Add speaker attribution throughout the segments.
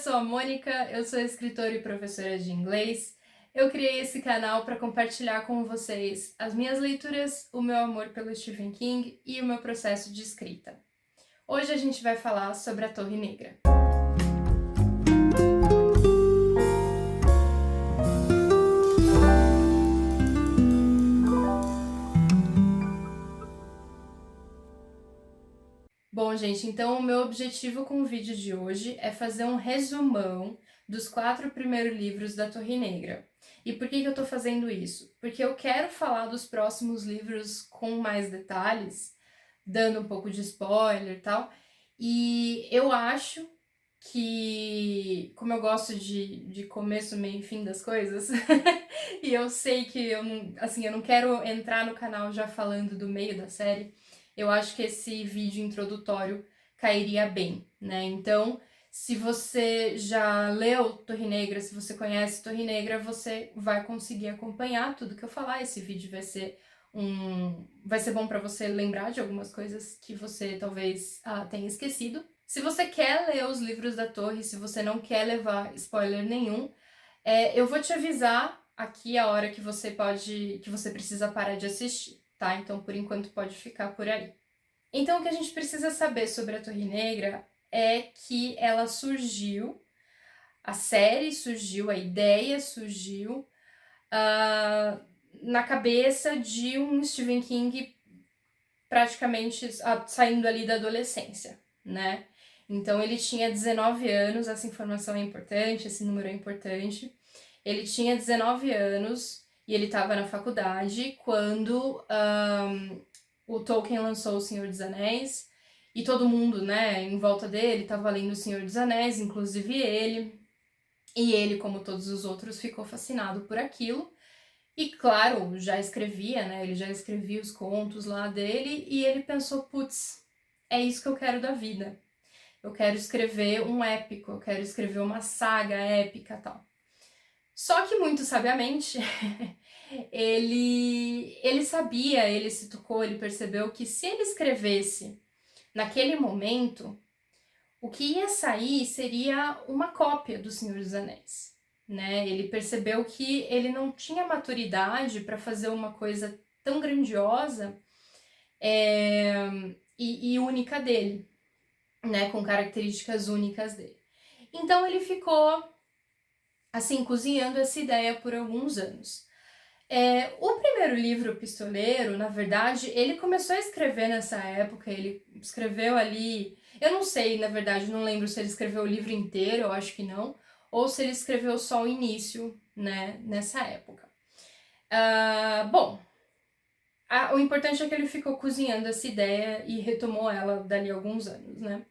Speaker 1: sou a Mônica, eu sou escritora e professora de inglês. Eu criei esse canal para compartilhar com vocês as minhas leituras, o meu amor pelo Stephen King e o meu processo de escrita. Hoje a gente vai falar sobre A Torre Negra. Bom, gente, então o meu objetivo com o vídeo de hoje é fazer um resumão dos 4 primeiros livros da Torre Negra. E por que eu tô fazendo isso? Porque eu quero falar dos próximos livros com mais detalhes, dando um pouco de spoiler e tal. E eu acho que, como eu gosto de começo, meio e fim das coisas, e eu sei que eu não quero entrar no canal já falando do meio da série, eu acho que esse vídeo introdutório cairia bem, né? Então, se você já leu Torre Negra, se você conhece Torre Negra, você vai conseguir acompanhar tudo que eu falar. Esse vídeo vai ser bom para você lembrar de algumas coisas que você talvez tenha esquecido. Se você quer ler os livros da Torre, se você não quer levar spoiler nenhum, eu vou te avisar aqui a hora que você precisa parar de assistir, tá? Então, por enquanto, pode ficar por aí. Então, o que a gente precisa saber sobre a Torre Negra é que ela surgiu, a série surgiu, a ideia surgiu na cabeça de um Stephen King praticamente saindo ali da adolescência, né? Então, ele tinha 19 anos, essa informação é importante, esse número é importante. Ele tinha 19 anos e ele estava na faculdade quando o Tolkien lançou O Senhor dos Anéis e todo mundo, né, em volta dele estava lendo O Senhor dos Anéis, inclusive ele. E ele, como todos os outros, ficou fascinado por aquilo. E claro, já escrevia, né, ele já escrevia os contos lá dele e ele pensou, putz, é isso que eu quero da vida. Eu quero escrever um épico, eu quero escrever uma saga épica e tal. Só que, muito sabiamente, ele sabia, ele se tocou, ele percebeu que se ele escrevesse naquele momento, o que ia sair seria uma cópia do Senhor dos Anéis, né? Ele percebeu que ele não tinha maturidade para fazer uma coisa tão grandiosa e única dele, né? Com características únicas dele. Então ele ficou assim, cozinhando essa ideia por alguns anos. O primeiro livro, Pistoleiro, na verdade, ele começou a escrever nessa época, ele escreveu ali, eu não sei, na verdade, não lembro se ele escreveu o livro inteiro, eu acho que não, ou se ele escreveu só o início, né, nessa época. O importante é que ele ficou cozinhando essa ideia e retomou ela dali a alguns anos, né.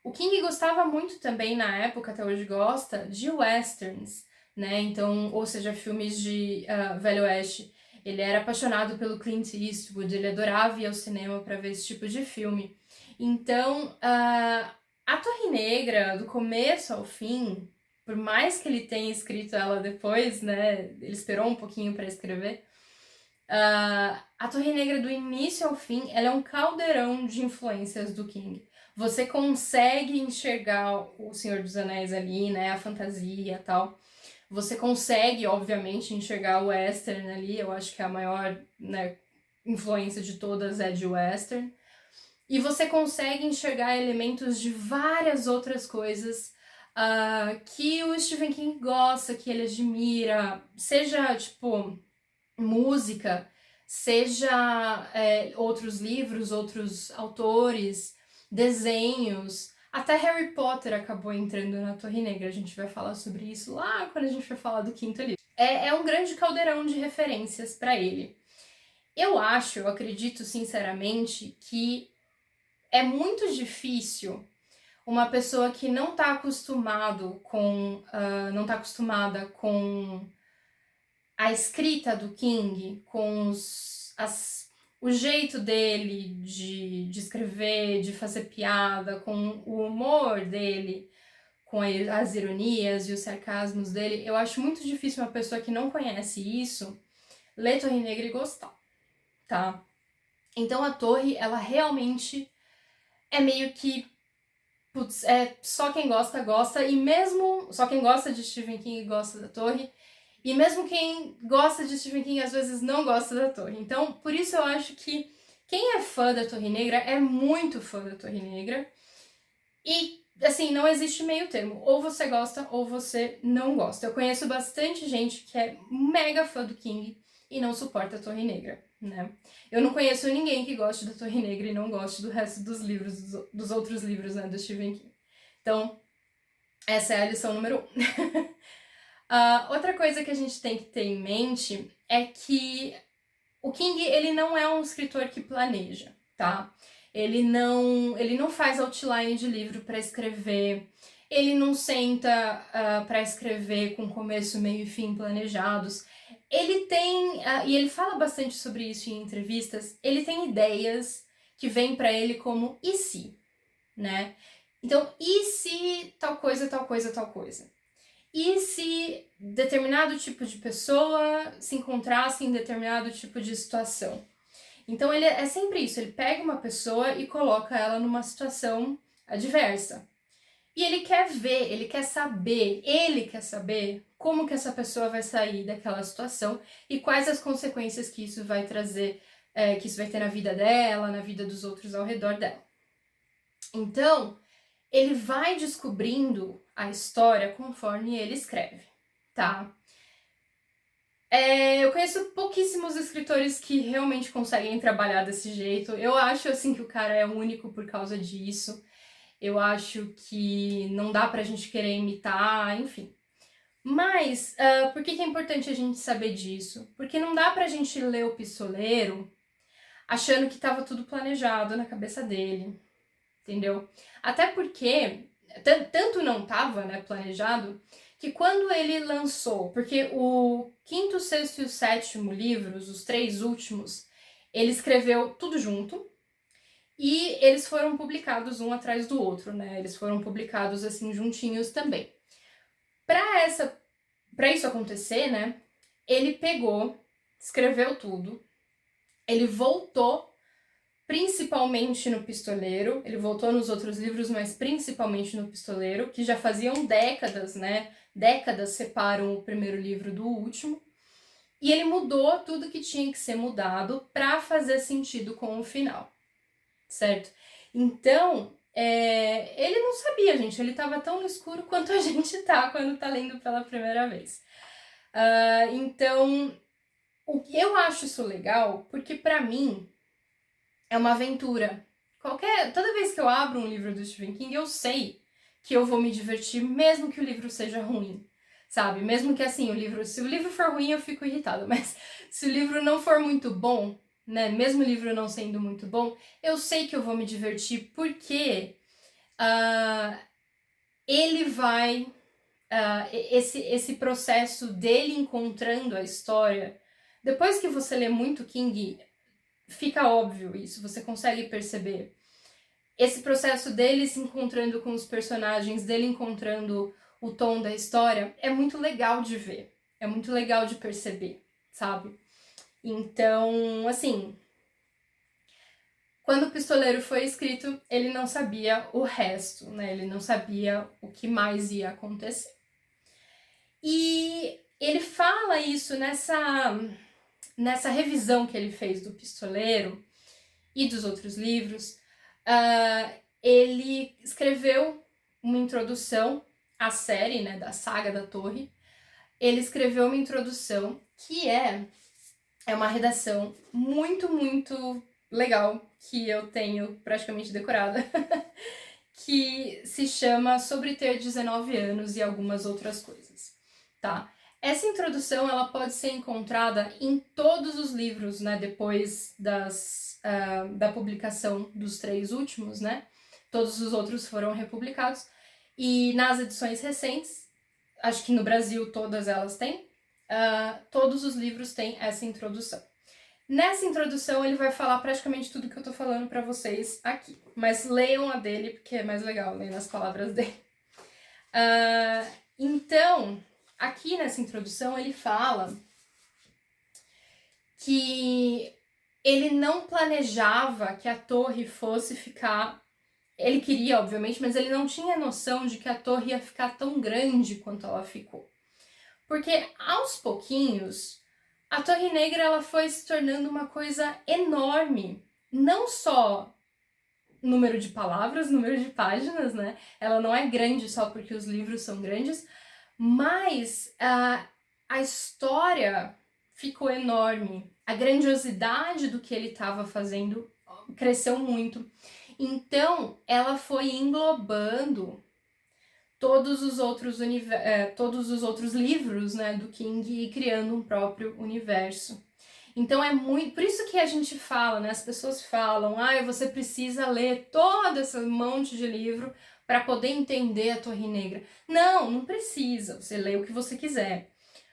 Speaker 1: O King gostava muito também, na época, até hoje gosta, de westerns, né? Então, ou seja, filmes de Velho Oeste. Ele era apaixonado pelo Clint Eastwood, ele adorava ir ao cinema para ver esse tipo de filme. Então, a Torre Negra, do começo ao fim, por mais que ele tenha escrito ela depois, né? Ele esperou um pouquinho para escrever. A Torre Negra, do início ao fim, ela é um caldeirão de influências do King. Você consegue enxergar o Senhor dos Anéis ali, né, a fantasia e tal. Você consegue, obviamente, enxergar o western ali, eu acho que a maior, né, influência de todas é de western. E você consegue enxergar elementos de várias outras coisas que o Stephen King gosta, que ele admira, seja, tipo, música, seja outros livros, outros autores, desenhos, até Harry Potter acabou entrando na Torre Negra. A gente vai falar sobre isso lá quando a gente for falar do quinto livro. É um grande caldeirão de referências para ele. Eu acredito sinceramente que é muito difícil uma pessoa que não está acostumada com a escrita do King, com o jeito dele de escrever, de fazer piada, com o humor dele, com as ironias e os sarcasmos dele, eu acho muito difícil uma pessoa que não conhece isso ler Torre Negra e gostar, tá? Então a Torre, ela realmente é meio que putz, é só quem gosta, gosta, e mesmo só quem gosta de Stephen King gosta da Torre, e mesmo quem gosta de Stephen King às vezes não gosta da Torre. Então, por isso eu acho que quem é fã da Torre Negra é muito fã da Torre Negra, e assim, não existe meio termo, ou você gosta ou você não gosta. Eu conheço bastante gente que é mega fã do King e não suporta a Torre Negra, né? Eu não conheço ninguém que goste da Torre Negra e não goste do resto dos livros, dos outros livros, né, do Stephen King. Então, essa é a lição número 1. Outra coisa que a gente tem que ter em mente é que o King, ele não é um escritor que planeja, tá? Ele não faz outline de livro para escrever, ele não senta para escrever com começo, meio e fim planejados. Ele tem, e ele fala bastante sobre isso em entrevistas, ele tem ideias que vêm para ele como e se, né? Então, e se tal coisa, tal coisa, tal coisa? E se determinado tipo de pessoa se encontrasse em determinado tipo de situação? Então ele é sempre isso, ele pega uma pessoa e coloca ela numa situação adversa. E ele quer ver, ele quer saber como que essa pessoa vai sair daquela situação e quais as consequências que isso vai trazer, que isso vai ter na vida dela, na vida dos outros ao redor dela. Então, ele vai descobrindo a história conforme ele escreve, tá? Eu conheço pouquíssimos escritores que realmente conseguem trabalhar desse jeito. Eu acho, assim, que o cara é único por causa disso. Eu acho que não dá pra gente querer imitar, enfim. Mas, por que é importante a gente saber disso? Porque não dá pra gente ler o Pistoleiro achando que tava tudo planejado na cabeça dele, entendeu? Até porque, tanto não tava, né, planejado, que quando ele lançou, porque o quinto, sexto e o sétimo livros, os 3 últimos, ele escreveu tudo junto, e eles foram publicados um atrás do outro, né? Eles foram publicados assim juntinhos também. Para isso acontecer, né? Ele pegou, escreveu tudo, ele voltou principalmente no Pistoleiro, ele voltou nos outros livros, mas principalmente no Pistoleiro, que já faziam décadas, né? Décadas separam o primeiro livro do último. E ele mudou tudo que tinha que ser mudado para fazer sentido com o final, certo? Então, ele não sabia, gente, ele estava tão no escuro quanto a gente tá quando tá lendo pela primeira vez. Então, o que eu acho isso legal, porque para mim é uma aventura. Toda vez que eu abro um livro do Stephen King, eu sei que eu vou me divertir, mesmo que o livro seja ruim, sabe? Mesmo que assim, se o livro for ruim, eu fico irritada, mas se o livro não for muito bom, né? Mesmo o livro não sendo muito bom, eu sei que eu vou me divertir porque ele vai. Esse processo dele encontrando a história. Depois que você lê muito King, fica óbvio isso, você consegue perceber. Esse processo dele se encontrando com os personagens, dele encontrando o tom da história, é muito legal de ver. É muito legal de perceber, sabe? Então, assim, quando o Pistoleiro foi escrito, ele não sabia o resto, né? Ele não sabia o que mais ia acontecer. E ele fala isso nessa revisão que ele fez do Pistoleiro e dos outros livros. Ele escreveu uma introdução à série, né, da saga da Torre. Ele escreveu uma introdução que é uma redação muito, muito legal, que eu tenho praticamente decorada, que se chama Sobre Ter 19 Anos e Algumas Outras Coisas, tá? Essa introdução, ela pode ser encontrada em todos os livros, né, depois da publicação dos 3 últimos, né? Todos os outros foram republicados. E nas edições recentes, acho que no Brasil todas elas têm, todos os livros têm essa introdução. Nessa introdução, ele vai falar praticamente tudo que eu tô falando pra vocês aqui. Mas leiam a dele, porque é mais legal, leiam as palavras dele. Então, aqui nessa introdução, ele fala que ele não planejava que a torre fosse ficar ele queria, obviamente, mas ele não tinha noção de que a torre ia ficar tão grande quanto ela ficou. Porque aos pouquinhos, a Torre Negra ela foi se tornando uma coisa enorme. Não só número de palavras, número de páginas, né? Ela não é grande só porque os livros são grandes, mas a história ficou enorme. A grandiosidade do que ele estava fazendo cresceu muito. Então, ela foi englobando todos os outros livros, né, do King e criando um próprio universo. Então é muito, por isso que a gente fala, né, as pessoas falam, você precisa ler todo esse monte de livro para poder entender a Torre Negra. Não, não precisa, você lê o que você quiser.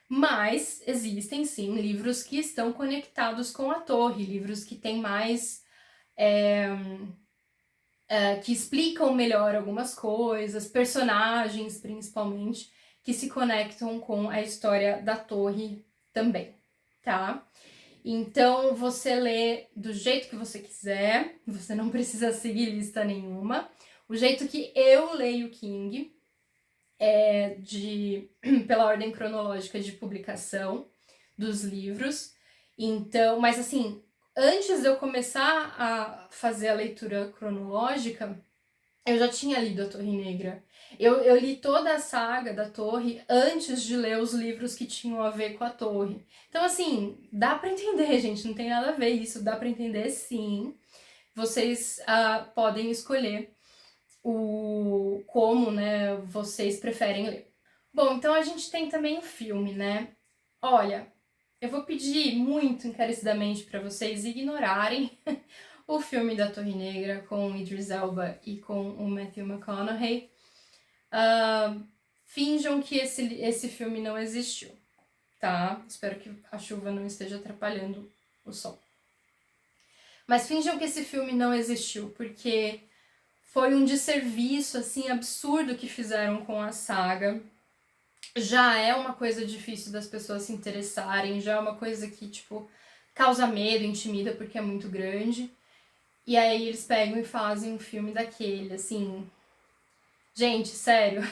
Speaker 1: Mas existem sim livros que estão conectados com a torre, livros que têm mais que explicam melhor algumas coisas, personagens principalmente, que se conectam com a história da torre também, tá? Então você lê do jeito que você quiser, você não precisa seguir lista nenhuma. O jeito que eu leio King é pela ordem cronológica de publicação dos livros. Então, mas assim, antes de eu começar a fazer a leitura cronológica, eu já tinha lido A Torre Negra. Eu li toda a saga da Torre antes de ler os livros que tinham a ver com a Torre. Então, assim, dá pra entender, gente, não tem nada a ver isso, dá pra entender sim. Vocês podem escolher como, né, vocês preferem ler. Bom, então a gente tem também o filme, né? Olha, eu vou pedir muito encarecidamente para vocês ignorarem o filme da Torre Negra com o Idris Elba e com o Matthew McConaughey. Finjam que esse filme não existiu, tá? Espero que a chuva não esteja atrapalhando o som. Mas finjam que esse filme não existiu, porque foi um desserviço, assim, absurdo que fizeram com a saga. Já é uma coisa difícil das pessoas se interessarem, já é uma coisa que, tipo, causa medo, intimida, porque é muito grande. E aí eles pegam e fazem um filme daquele, assim... Gente, sério.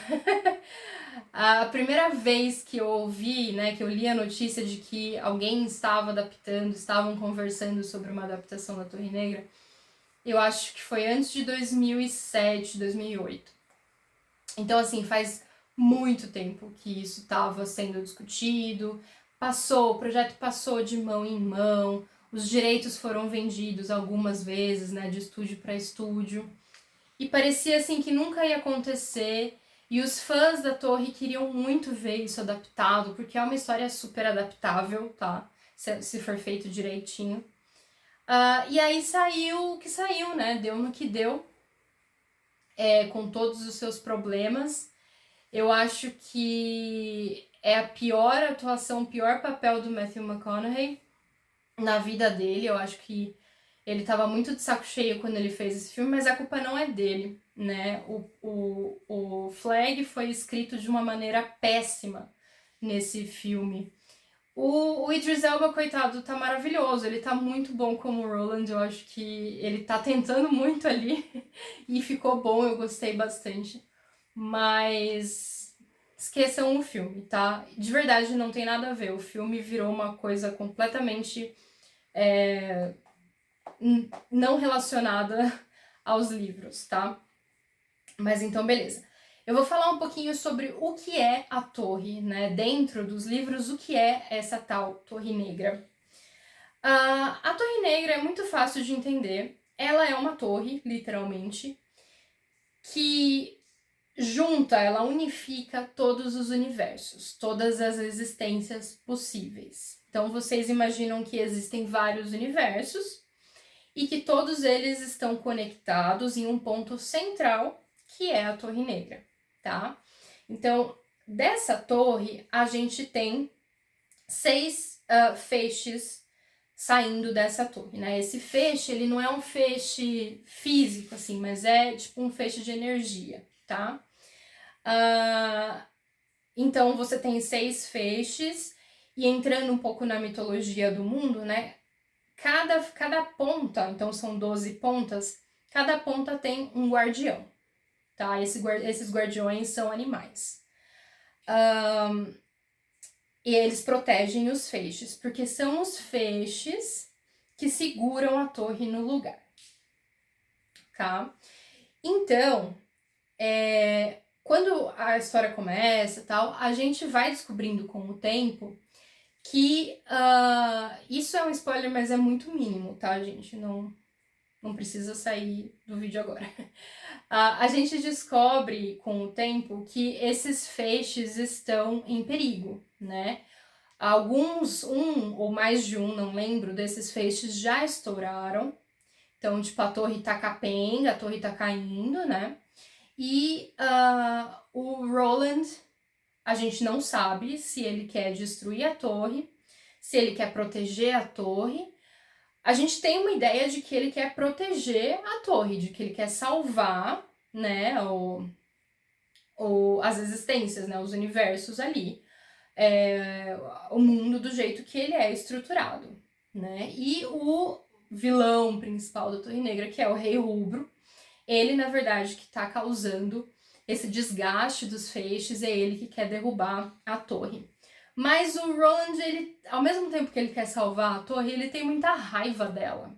Speaker 1: A primeira vez que eu ouvi, né, que eu li a notícia de que alguém estava adaptando, estavam conversando sobre uma adaptação da Torre Negra, eu acho que foi antes de 2007, 2008. Então, assim, faz muito tempo que isso estava sendo discutido, o projeto passou de mão em mão, os direitos foram vendidos algumas vezes, né, de estúdio para estúdio, e parecia assim que nunca ia acontecer, e os fãs da Torre queriam muito ver isso adaptado, porque é uma história super adaptável, tá, se for feito direitinho. E aí saiu o que saiu, né, deu no que deu, com todos os seus problemas. Eu acho que é a pior atuação, o pior papel do Matthew McConaughey na vida dele. Eu acho que ele estava muito de saco cheio quando ele fez esse filme, mas a culpa não é dele, né? O Flag foi escrito de uma maneira péssima nesse filme. O Idris Elba, coitado, tá maravilhoso, ele tá muito bom como Roland, eu acho que ele tá tentando muito ali e ficou bom, eu gostei bastante. Mas esqueçam o filme, tá? De verdade, não tem nada a ver. O filme virou uma coisa completamente não relacionada aos livros, tá? Mas então, beleza. Eu vou falar um pouquinho sobre o que é a torre, né? Dentro dos livros, o que é essa tal Torre Negra. A Torre Negra é muito fácil de entender. Ela é uma torre, literalmente, que ela unifica todos os universos, todas as existências possíveis. Então vocês imaginam que existem vários universos e que todos eles estão conectados em um ponto central, que é a Torre Negra, tá? Então, dessa torre, a gente tem 6 feixes saindo dessa torre, né? Esse feixe, ele não é um feixe físico, assim, mas é tipo um feixe de energia, tá? Então, você tem 6 feixes, e entrando um pouco na mitologia do mundo, né? Cada ponta, então são 12 pontas, cada ponta tem um guardião, tá? Esses guardiões são animais. E eles protegem os feixes, porque são os feixes que seguram a torre no lugar, tá? Então, quando a história começa e tal, a gente vai descobrindo com o tempo que isso é um spoiler, mas é muito mínimo, tá, gente? Não precisa sair do vídeo agora. A gente descobre com o tempo que esses feixes estão em perigo, né? Alguns, um ou mais de um, não lembro, desses feixes já estouraram. Então, tipo, a torre tá capenga, a torre tá caindo, né? E o Roland, a gente não sabe se ele quer destruir a torre, se ele quer proteger a torre. A gente tem uma ideia de que ele quer proteger a torre, de que ele quer salvar, né, as existências, né, os universos ali, o mundo do jeito que ele é estruturado, né? E o vilão principal da Torre Negra, que é o Rei Rubro, ele, na verdade, que tá causando esse desgaste dos feixes, é ele que quer derrubar a torre. Mas o Roland, ele, ao mesmo tempo que ele quer salvar a torre, ele tem muita raiva dela.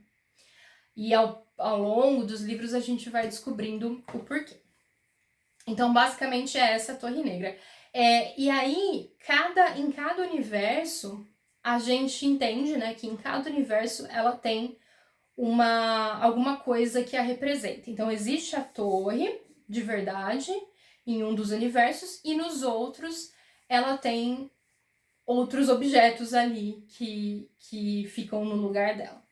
Speaker 1: E ao longo dos livros a gente vai descobrindo o porquê. Então, basicamente, é essa a Torre Negra. E aí, em cada universo, a gente entende, né, que em cada universo ela tem alguma coisa que a representa. Então, existe a torre, de verdade, em um dos universos, e nos outros ela tem outros objetos ali que ficam no lugar dela.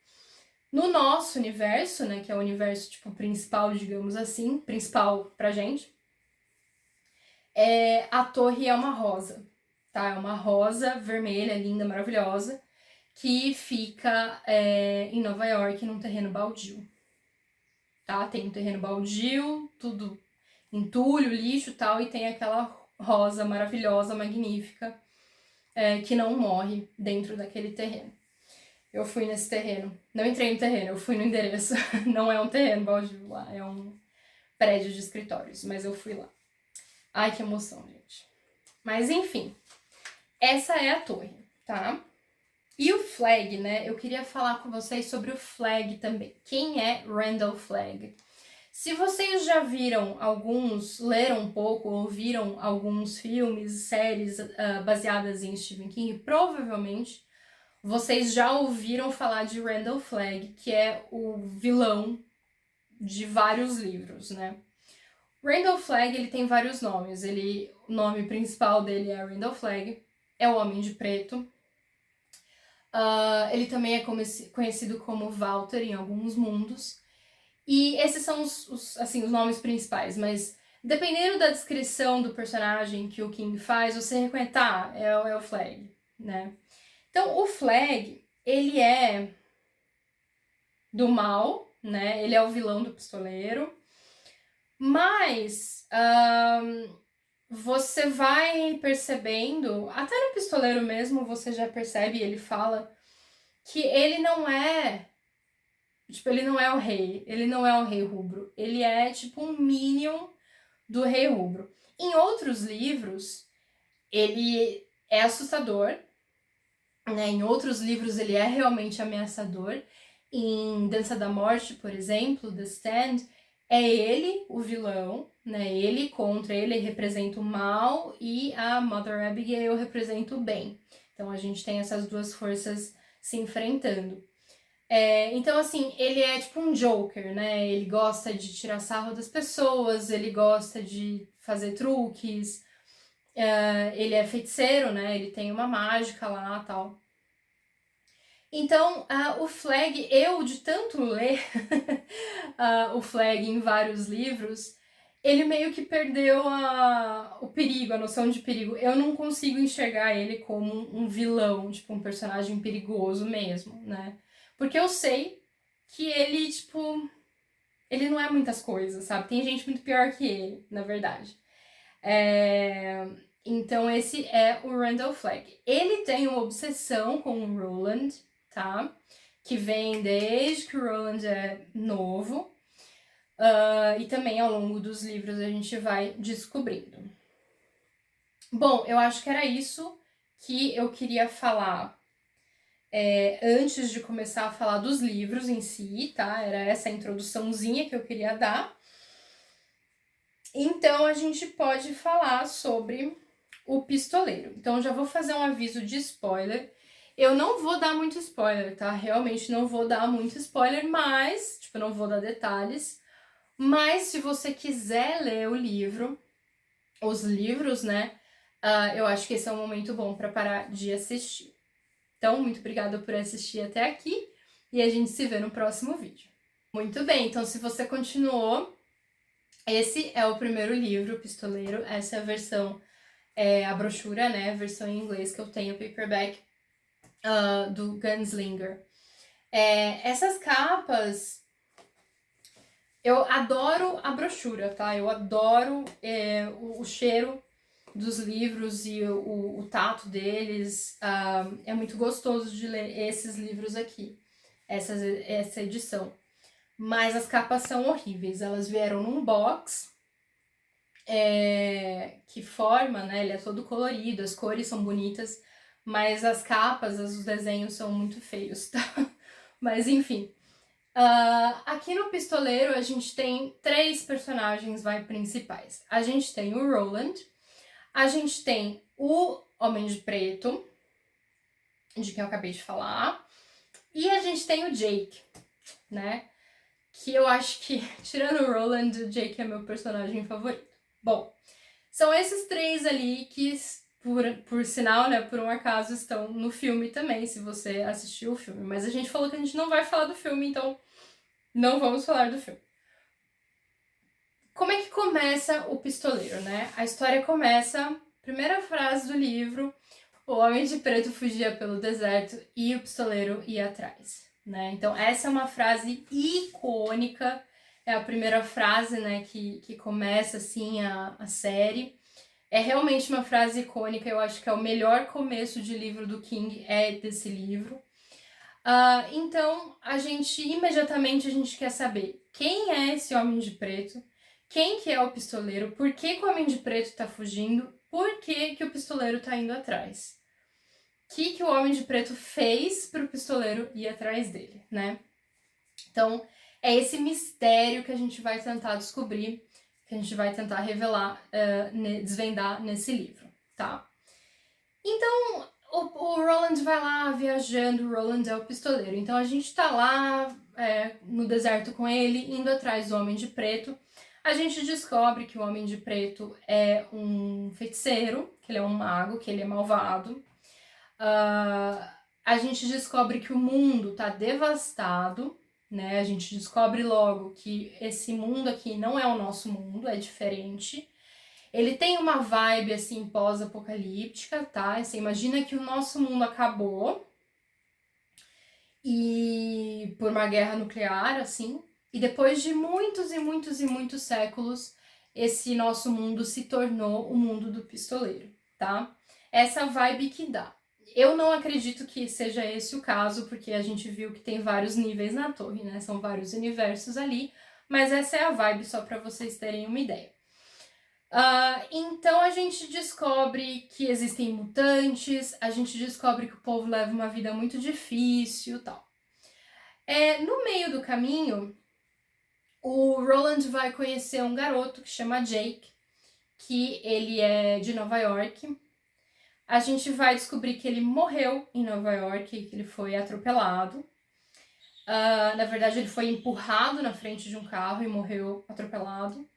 Speaker 1: No nosso universo, né, que é o universo tipo principal, digamos assim, principal pra gente, a torre é uma rosa, tá? É uma rosa vermelha, linda, maravilhosa, que fica em Nova York, num terreno baldio, tá? Tem um terreno baldio, tudo entulho, lixo e tal, e tem aquela rosa maravilhosa, magnífica, que não morre dentro daquele terreno. Eu fui nesse terreno. Não entrei no terreno, eu fui no endereço. Não é um terreno baldio lá, é um prédio de escritórios, mas eu fui lá. Ai, que emoção, gente. Mas enfim, essa é a torre, tá? E o Flagg, né? Eu queria falar com vocês sobre o Flagg também. Quem é Randall Flagg? Se vocês já viram leram um pouco, ou viram alguns filmes, séries baseadas em Stephen King, provavelmente vocês já ouviram falar de Randall Flagg, que é o vilão de vários livros, né? Randall Flagg, ele tem vários nomes. O nome principal dele é Randall Flagg, é o Homem de Preto. Ele também é conhecido como Walter em alguns mundos. E esses são os nomes principais, mas dependendo da descrição do personagem que o King faz, você reconhece, é o Flagg, né? Então, o Flagg, ele é do mal, né? Ele é o vilão do pistoleiro. Mas você vai percebendo, até no pistoleiro mesmo você já percebe, ele fala que ele não é, tipo, ele não é o rei, ele não é o Rei Rubro, ele é tipo um minion do Rei Rubro. Em outros livros, ele é assustador, né? Em outros livros ele é realmente ameaçador. Em Dança da Morte, por exemplo, The Stand, é ele o vilão, né? Ele representa o mal e a Mother Abigail representa o bem. Então a gente tem essas duas forças se enfrentando. Então, assim, ele é tipo um Joker, né? Ele gosta de tirar sarro das pessoas, ele gosta de fazer truques, ele é feiticeiro, né? Ele tem uma mágica lá e tal. Então, o Flagg, eu de tanto ler o Flagg em vários livros, ele meio que perdeu o perigo, a noção de perigo. Eu não consigo enxergar ele como um vilão, tipo, um personagem perigoso mesmo, né? Porque eu sei que ele, tipo, ele não é muitas coisas, sabe? Tem gente muito pior que ele, na verdade. Então, esse é o Randall Flagg. Ele tem uma obsessão com o Roland, tá? Que vem desde que o Roland é novo. E também ao longo dos livros a gente vai descobrindo. Bom, eu acho que era isso que eu queria falar antes de começar a falar dos livros em si, tá? Era essa introduçãozinha que eu queria dar. Então a gente pode falar sobre o pistoleiro. Então já vou fazer um aviso de spoiler. Eu não vou dar muito spoiler, tá? Realmente não vou dar muito spoiler, mas, tipo, não vou dar detalhes. Mas se você quiser ler o livro, os livros, né? Eu acho que esse é um momento bom para parar de assistir. Então, muito obrigada por assistir até aqui e a gente se vê no próximo vídeo. Muito bem, então se você continuou, esse é o primeiro livro, O Pistoleiro. Essa é a versão, a brochura, né? A versão em inglês que eu tenho, paperback, do Gunslinger. Essas capas, eu adoro a brochura, tá? Eu adoro o cheiro dos livros e o tato deles. É muito gostoso de ler esses livros aqui, essa edição. Mas as capas são horríveis. Elas vieram num box que forma, né? Ele é todo colorido, as cores são bonitas, mas as capas, os desenhos são muito feios, tá? Mas enfim. Aqui no Pistoleiro a gente tem 3 personagens principais. A gente tem o Roland, a gente tem o Homem de Preto, de quem eu acabei de falar, e a gente tem o Jake, né? Que eu acho que, tirando o Roland, o Jake é meu personagem favorito. Bom, são esses 3 ali que, por sinal, né, por um acaso, estão no filme também, se você assistiu o filme. Mas a gente falou que a gente não vai falar do filme, então não vamos falar do filme. Como é que começa o Pistoleiro, né? A história começa, primeira frase do livro, o Homem de Preto fugia pelo deserto e o pistoleiro ia atrás, né? Então essa é uma frase icônica, é a primeira frase, né, que começa assim a série. É realmente uma frase icônica, eu acho que é o melhor começo de livro do King, é desse livro. Então, imediatamente a gente quer saber quem é esse Homem de Preto, quem que é o pistoleiro, por que o Homem de Preto tá fugindo, por que o pistoleiro tá indo atrás. O que o Homem de Preto fez pro pistoleiro ir atrás dele, né? Então, é esse mistério que a gente vai tentar descobrir, que a gente vai tentar revelar, desvendar nesse livro, tá? Então, o Roland vai lá viajando, o Roland é o pistoleiro. Então a gente tá lá no deserto com ele, indo atrás do Homem de Preto. A gente descobre que o Homem de Preto é um feiticeiro, que ele é um mago, que ele é malvado. A gente descobre que o mundo tá devastado, né? A gente descobre logo que esse mundo aqui não é o nosso mundo, é diferente. Ele tem uma vibe, assim, pós-apocalíptica, tá? Você imagina que o nosso mundo acabou e por uma guerra nuclear, assim, e depois de muitos e muitos e muitos séculos, esse nosso mundo se tornou o mundo do pistoleiro, tá? Essa vibe que dá. Eu não acredito que seja esse o caso, porque a gente viu que tem vários níveis na torre, né? São vários universos ali, mas essa é a vibe só para vocês terem uma ideia. Então a gente descobre que existem mutantes, a gente descobre que o povo leva uma vida muito difícil e tal. No meio do caminho, o Roland vai conhecer um garoto que chama Jake, que ele é de Nova York. A gente vai descobrir que ele morreu em Nova York, que ele foi atropelado. Na verdade, ele foi empurrado na frente de um carro e morreu atropelado.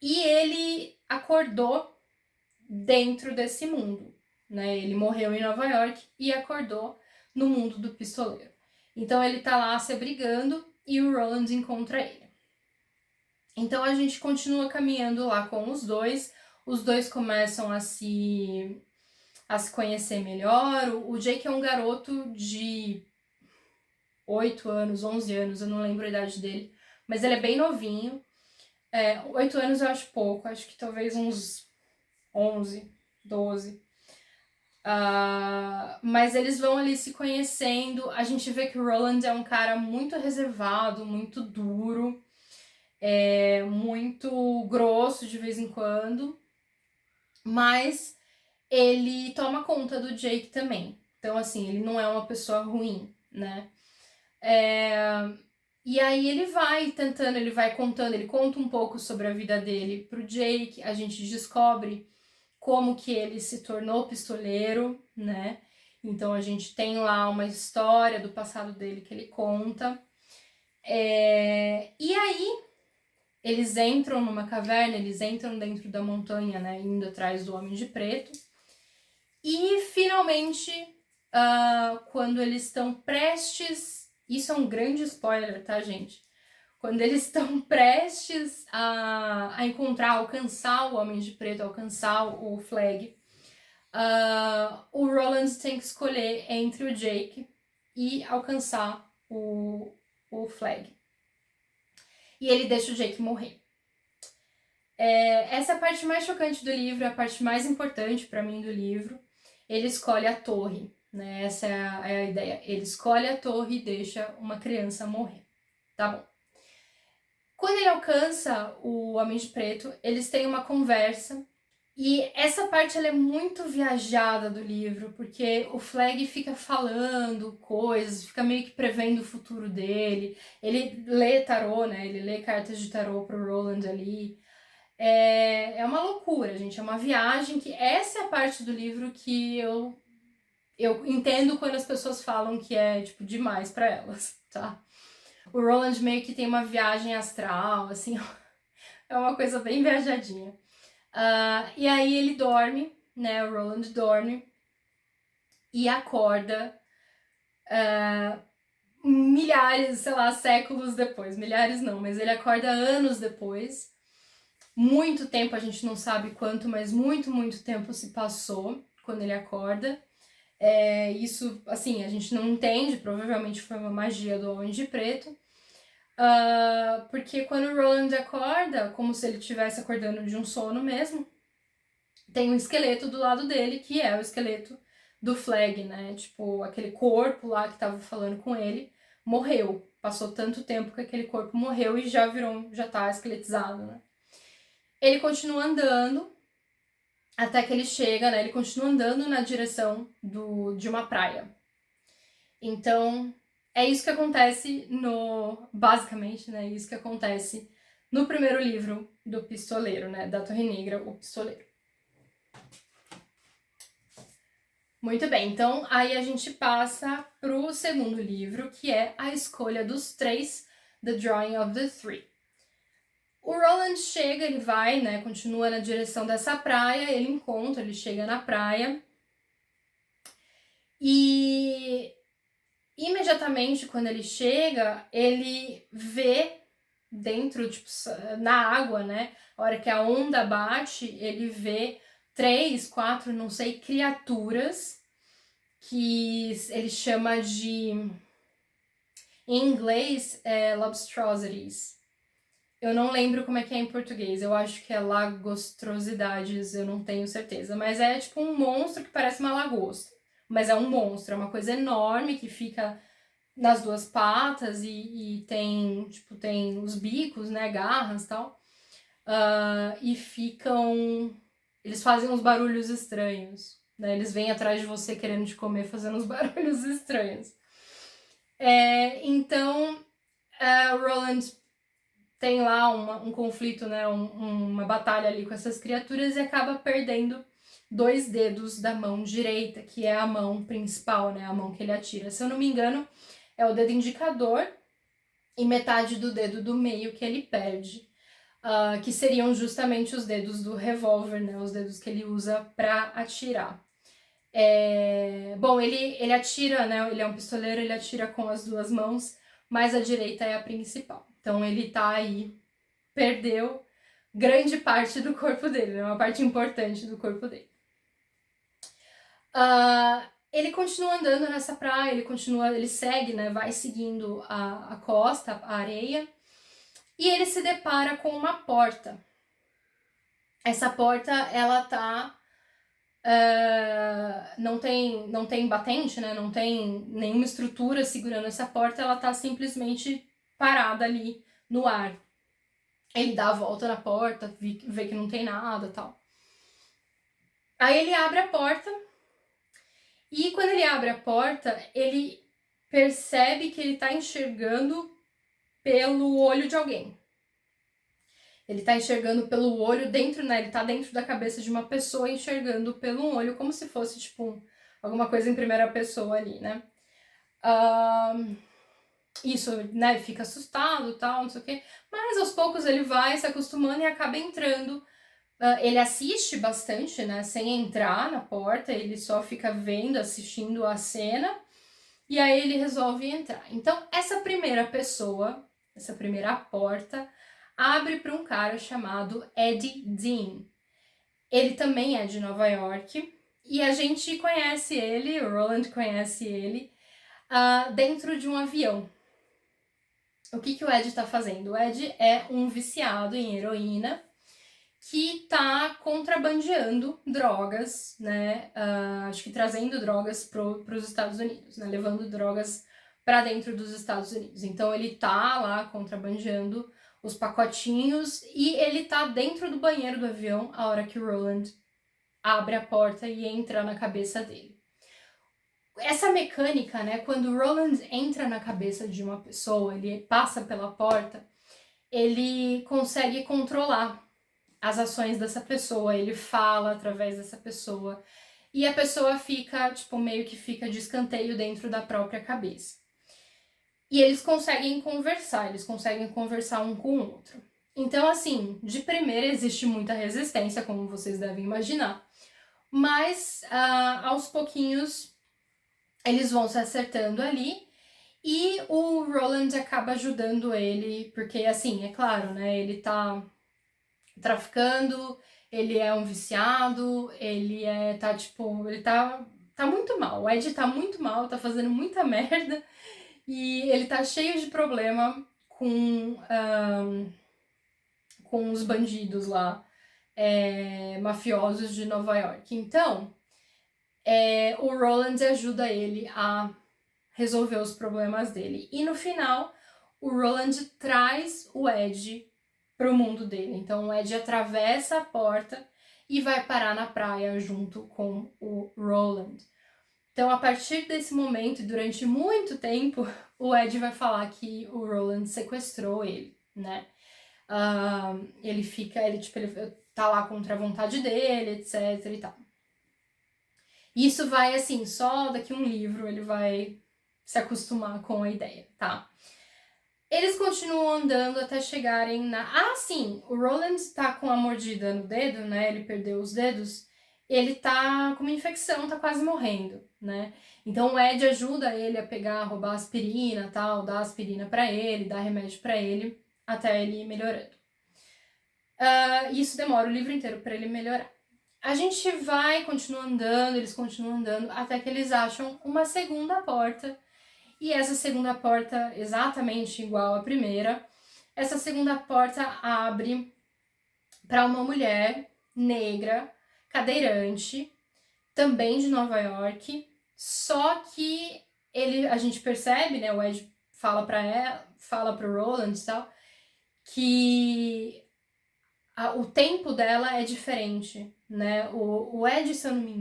Speaker 1: E ele acordou dentro desse mundo, né? Ele morreu em Nova York e acordou no mundo do pistoleiro. Então ele tá lá se abrigando e o Roland encontra ele. Então a gente continua caminhando lá com os dois começam a se conhecer melhor. O Jake é um garoto de 8 anos, 11 anos, eu não lembro a idade dele, mas ele é bem novinho. 8 anos eu acho pouco, acho que talvez uns 11, 12. Mas eles vão ali se conhecendo. A gente vê que o Roland é um cara muito reservado, muito duro. é muito grosso de vez em quando, mas ele toma conta do Jake também. Então, assim, ele não é uma pessoa ruim, né? E aí ele vai tentando, ele vai contando, ele conta um pouco sobre a vida dele pro Jake, a gente descobre como que ele se tornou pistoleiro, né? Então a gente tem lá uma história do passado dele que ele conta. E aí eles entram numa caverna, eles entram dentro da montanha, né? Indo atrás do Homem de Preto. E finalmente, quando eles estão prestes... Isso é um grande spoiler, tá, gente? Quando eles estão prestes a encontrar, alcançar o Homem de Preto, alcançar o Flag, o Roland tem que escolher entre o Jake e alcançar o Flag. E ele deixa o Jake morrer. Essa é a parte mais chocante do livro, a parte mais importante para mim do livro. Ele escolhe a torre, né? Essa é a ideia. Ele escolhe a torre e deixa uma criança morrer. Tá bom. Quando ele alcança o Homem de Preto, eles têm uma conversa. E essa parte ela é muito viajada do livro, porque o Flag fica falando coisas, fica meio que prevendo o futuro dele. Ele lê tarô, né? Ele lê cartas de tarô pro Roland ali. É uma loucura, gente. É uma viagem que... Essa é a parte do livro que eu entendo quando as pessoas falam que é, tipo, demais pra elas, tá? O Roland meio que tem uma viagem astral, assim, é uma coisa bem viajadinha. E aí ele dorme, né? O Roland dorme e acorda milhares, sei lá, séculos depois. Milhares não, mas ele acorda anos depois. Muito tempo, a gente não sabe quanto, mas muito, muito tempo se passou quando ele acorda. Isso, assim, a gente não entende, provavelmente foi uma magia do Homem de Preto. Porque quando o Roland acorda, como se ele estivesse acordando de um sono mesmo, tem um esqueleto do lado dele, que é o esqueleto do Flag, né? Tipo, aquele corpo lá que tava falando com ele, morreu. Passou tanto tempo que aquele corpo morreu e já tá esqueletizado, né? Ele continua andando, até que ele chega, né? Ele continua andando na direção de uma praia. Então, é isso que acontece basicamente, né? Isso que acontece no primeiro livro do Pistoleiro, né? Da Torre Negra, o Pistoleiro. Muito bem, então aí a gente passa pro segundo livro, que é A Escolha dos Três, The Drawing of the Three. O Roland chega, ele vai, né, continua na direção dessa praia, ele chega na praia e imediatamente quando ele chega, ele vê dentro, tipo, na água, né, a hora que a onda bate, ele vê 3, 4, não sei, criaturas que ele chama de, em inglês, lobstrosities. Eu não lembro como é que é em português, eu acho que é lagostrosidades, eu não tenho certeza. Mas é tipo um monstro que parece uma lagosta. Mas é um monstro, é uma coisa enorme que fica nas duas patas e tem, tipo, tem os bicos, né, garras e tal. E ficam... Eles fazem uns barulhos estranhos, né? Eles vêm atrás de você querendo te comer, fazendo uns barulhos estranhos. Então, o Roland tem lá um conflito, né, uma batalha ali com essas criaturas e acaba perdendo 2 dedos da mão direita, que é a mão principal, né, a mão que ele atira. Se eu não me engano, é o dedo indicador e metade do dedo do meio que ele perde, que seriam justamente os dedos do revólver, né, os dedos que ele usa para atirar. Bom, ele atira, né, ele é um pistoleiro, ele atira com as 2 mãos, mas a direita é a principal. Então ele tá aí, perdeu grande parte do corpo dele, né? Uma parte importante do corpo dele. Ele continua andando nessa praia, ele segue, né? Vai seguindo a costa, a areia, e ele se depara com uma porta. Essa porta, ela tá... não tem batente, né? Não tem nenhuma estrutura segurando essa porta, ela tá simplesmente parada ali no ar. Ele dá a volta na porta, vê que não tem nada e tal. Aí ele abre a porta, e quando ele abre a porta, ele percebe que ele tá enxergando pelo olho de alguém. Ele tá enxergando pelo olho dentro, né? Ele tá dentro da cabeça de uma pessoa enxergando pelo olho, como se fosse, tipo, alguma coisa em primeira pessoa ali, né? Isso, né? Fica assustado e tal, não sei o quê. Mas aos poucos ele vai se acostumando e acaba entrando. Ele assiste bastante, né? Sem entrar na porta, ele só fica vendo, assistindo a cena. E aí ele resolve entrar. Então, essa primeira pessoa, essa primeira porta, abre para um cara chamado Ed Dean. Ele também é de Nova York e a gente conhece ele, o Roland conhece ele, dentro de um avião. O que o Ed tá fazendo? O Ed é um viciado em heroína que tá contrabandeando drogas, né? Acho que trazendo drogas para os Estados Unidos, né? Levando drogas para dentro dos Estados Unidos. Então ele tá lá contrabandeando os pacotinhos e ele tá dentro do banheiro do avião a hora que o Roland abre a porta e entra na cabeça dele. Essa mecânica, né? Quando o Roland entra na cabeça de uma pessoa, ele passa pela porta, ele consegue controlar as ações dessa pessoa, ele fala através dessa pessoa e a pessoa fica, tipo, meio que fica de escanteio dentro da própria cabeça. E eles conseguem conversar um com o outro. Então, assim, de primeira existe muita resistência, como vocês devem imaginar, mas aos pouquinhos eles vão se acertando ali e o Roland acaba ajudando ele, porque, assim, é claro, né, ele tá traficando, ele é um viciado, ele tá muito mal. O Ed tá muito mal, tá fazendo muita merda e ele tá cheio de problema com os bandidos lá, mafiosos de Nova York. Então, o Roland ajuda ele a resolver os problemas dele. E no final, o Roland traz o Ed pro mundo dele. Então o Ed atravessa a porta e vai parar na praia junto com o Roland. Então, a partir desse momento, durante muito tempo, o Ed vai falar que o Roland sequestrou ele, né? Ele tá lá contra a vontade dele, etc e tal. Isso vai, assim, só daqui um livro ele vai se acostumar com a ideia, tá? Eles continuam andando até chegarem na... sim! O Roland tá com a mordida no dedo, né? Ele perdeu os dedos. Ele tá com uma infecção, tá quase morrendo, né? Então o Ed ajuda ele a roubar aspirina e tal, dá aspirina pra ele, dá remédio pra ele, até ele ir melhorando. Isso demora o livro inteiro pra ele melhorar. A gente continua andando, eles continuam andando, até que eles acham uma segunda porta. E essa segunda porta, exatamente igual à primeira, essa segunda porta abre para uma mulher negra, cadeirante, também de Nova York, só que a gente percebe, né, o Ed fala pro Roland e tal, que o tempo dela é diferente, né? O Ed, se eu não me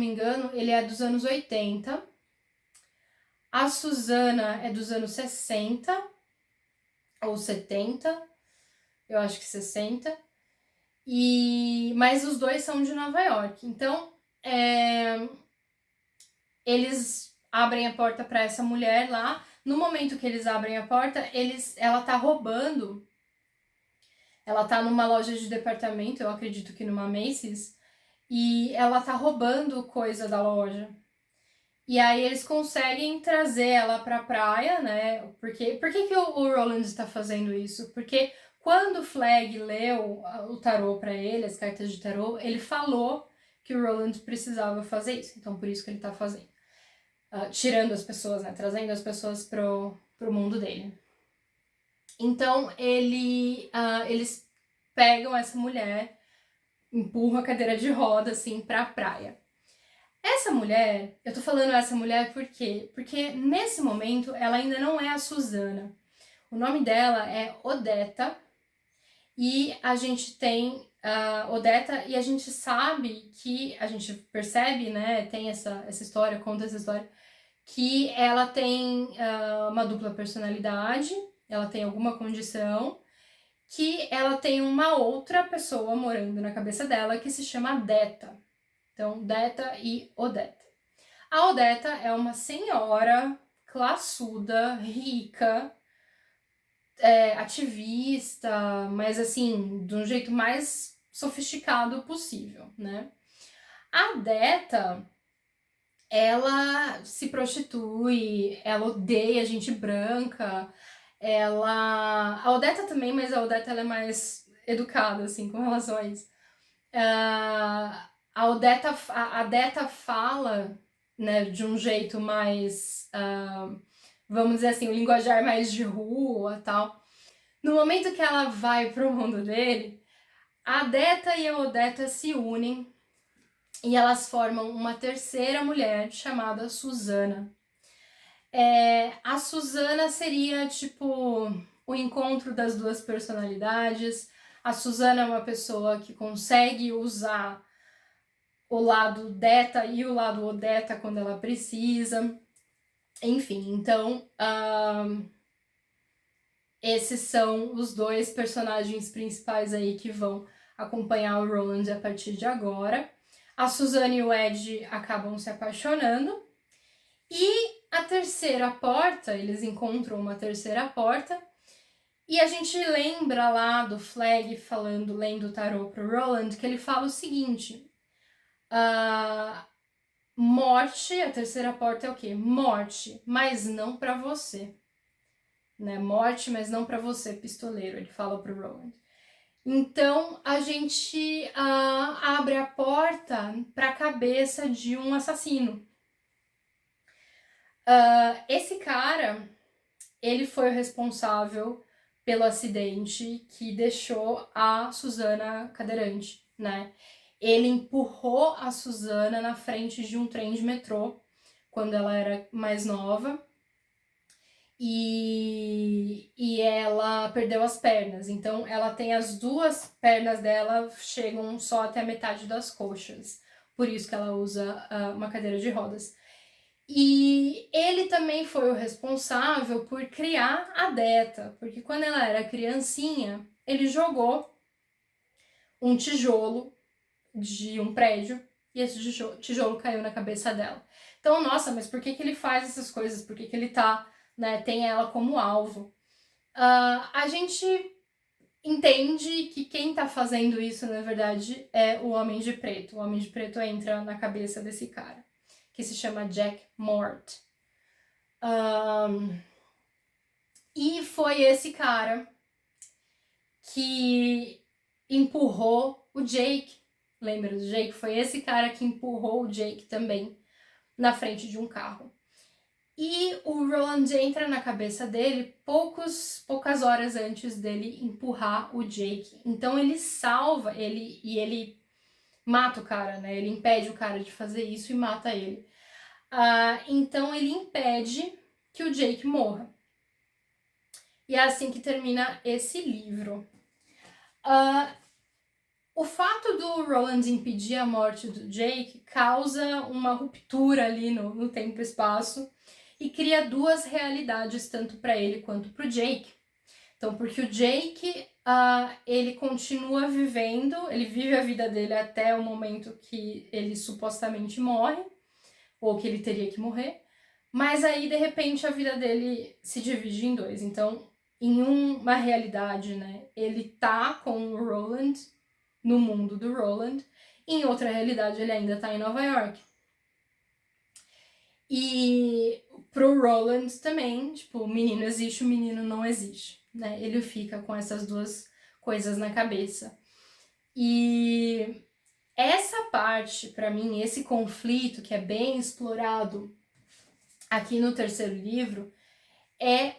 Speaker 1: engano, ele é dos anos 80. A Susana é dos anos 60 ou 70, eu acho que 60. Mas os dois são de Nova York. Então, eles abrem a porta para essa mulher lá. No momento que eles abrem a porta, ela tá roubando. Ela tá numa loja de departamento, eu acredito que numa Macy's, e ela tá roubando coisa da loja. E aí eles conseguem trazer ela pra praia, né? Por que o Roland está fazendo isso? Porque quando o Flag leu o tarô para ele, as cartas de tarô, ele falou que o Roland precisava fazer isso. Então por isso que ele tá fazendo. Tirando as pessoas, né? Trazendo as pessoas pro mundo dele. Então eles pegam essa mulher, empurram a cadeira de roda assim pra praia. Essa mulher, eu tô falando essa mulher por quê? Porque nesse momento ela ainda não é a Susana. O nome dela é Odetta, e a gente tem Odetta, e a gente sabe que, a gente percebe, né, tem essa história, conta essa história, que ela tem uma dupla personalidade, ela tem alguma condição, que ela tem uma outra pessoa morando na cabeça dela que se chama Deta. Então, Deta e Odetta. A Odetta é uma senhora classuda, rica, ativista, mas assim, de um jeito mais sofisticado possível, né? A Deta, ela se prostitui, ela odeia gente branca, a Odetta também, mas a Odetta ela é mais educada, assim, com relação a isso. A Deta fala, né, de um jeito mais, vamos dizer assim, um linguajar mais de rua e tal. No momento que ela vai pro mundo dele, a Deta e a Odetta se unem e elas formam uma terceira mulher chamada Susana. A Susana seria, tipo, o encontro das duas personalidades. A Susana é uma pessoa que consegue usar o lado Deta e o lado Odetta quando ela precisa. Enfim, então, esses são os dois personagens principais aí que vão acompanhar o Roland a partir de agora. A Susana e o Ed acabam se apaixonando. E a terceira porta, eles encontram uma terceira porta. E a gente lembra lá do Flag falando, lendo o tarô pro Roland, que ele fala o seguinte: morte, a terceira porta é o quê? Morte, mas não para você. Né? Morte, mas não para você, pistoleiro, ele fala pro Roland. Então a gente abre a porta para a cabeça de um assassino. Esse cara, ele foi o responsável pelo acidente que deixou a Susana cadeirante, né? Ele empurrou a Susana na frente de um trem de metrô quando ela era mais nova e ela perdeu as pernas. Então ela tem as duas pernas dela chegam só até a metade das coxas. Por isso que ela usa uma cadeira de rodas. E ele também foi o responsável por criar a Deta, porque quando ela era criancinha, ele jogou um tijolo de um prédio e esse tijolo caiu na cabeça dela. Então, nossa, mas por que ele faz essas coisas? Por que ele tá, né, tem ela como alvo? A gente entende que quem tá fazendo isso, na verdade, é o Homem de Preto. O Homem de Preto entra na cabeça desse cara, que se chama Jack Mort. E foi esse cara que empurrou o Jake. Lembra do Jake? Foi esse cara que empurrou o Jake também na frente de um carro. E o Roland entra na cabeça dele poucas horas antes dele empurrar o Jake. Então ele salva ele e ele mata o cara, né? Ele impede o cara de fazer isso e mata ele. Então ele impede que o Jake morra. E é assim que termina esse livro. O fato do Roland impedir a morte do Jake causa uma ruptura ali no tempo e espaço e cria duas realidades, tanto para ele quanto para o Jake. Então, porque o Jake, ele continua vivendo, ele vive a vida dele até o momento que ele supostamente morre, ou que ele teria que morrer, mas aí, de repente, a vida dele se divide em dois. Então, em uma realidade, né, ele tá com o Roland, no mundo do Roland, e em outra realidade ele ainda tá em Nova York. E pro Roland também, tipo, o menino existe, o menino não existe, né? Ele fica com essas duas coisas na cabeça. E essa parte, para mim, esse conflito que é bem explorado aqui no terceiro livro, é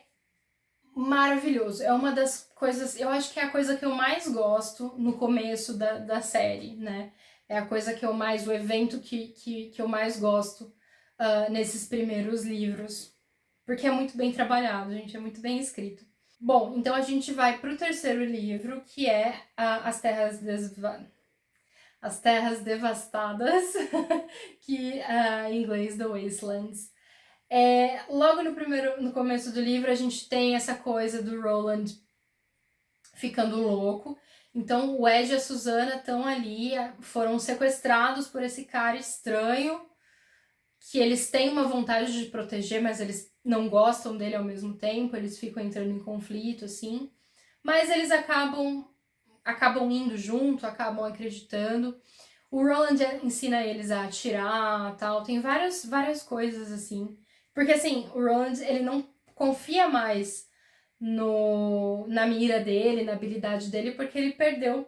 Speaker 1: maravilhoso. É uma das coisas, eu acho que é a coisa que eu mais gosto no começo da série, né? É a coisa que eu mais, o evento que eu mais gosto nesses primeiros livros. Porque é muito bem trabalhado, gente, é muito bem escrito. Bom, então a gente vai para o terceiro livro, que é As Terras Devastadas, que em inglês The Wastelands. Logo no começo do livro a gente tem essa coisa do Roland ficando louco. Então o Ed e a Susana estão ali, foram sequestrados por esse cara estranho, que eles têm uma vontade de proteger, mas eles não gostam dele ao mesmo tempo, eles ficam entrando em conflito, assim. Mas eles acabam indo junto, acabam acreditando. O Roland ensina eles a atirar, tal, tem várias coisas, assim. Porque, assim, o Roland, ele não confia mais na mira dele, na habilidade dele, porque ele perdeu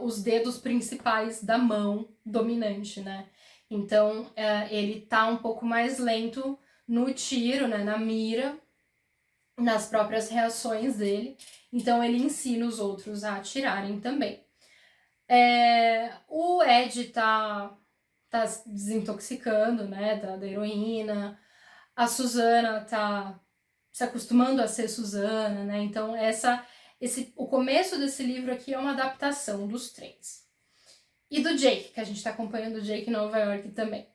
Speaker 1: os dedos principais da mão dominante, né? Então, ele tá um pouco mais lento no tiro, né, na mira, nas próprias reações dele. Então, ele ensina os outros a atirarem também. O Ed tá desintoxicando, né, da heroína. A Susana tá se acostumando a ser Susana, né? Então, o começo desse livro aqui é uma adaptação dos três. E do Jake, que a gente tá acompanhando o Jake em Nova York também.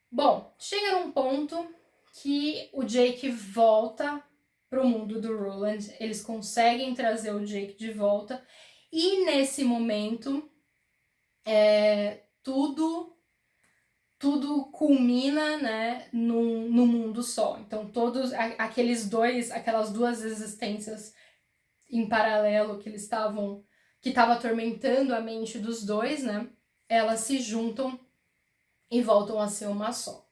Speaker 1: Bom, chega num ponto que o Jake volta pro mundo do Roland, eles conseguem trazer o Jake de volta, e nesse momento tudo culmina, né, num mundo só. Então todos aquelas duas existências em paralelo que estava atormentando a mente dos dois, né, elas se juntam e voltam a ser uma só.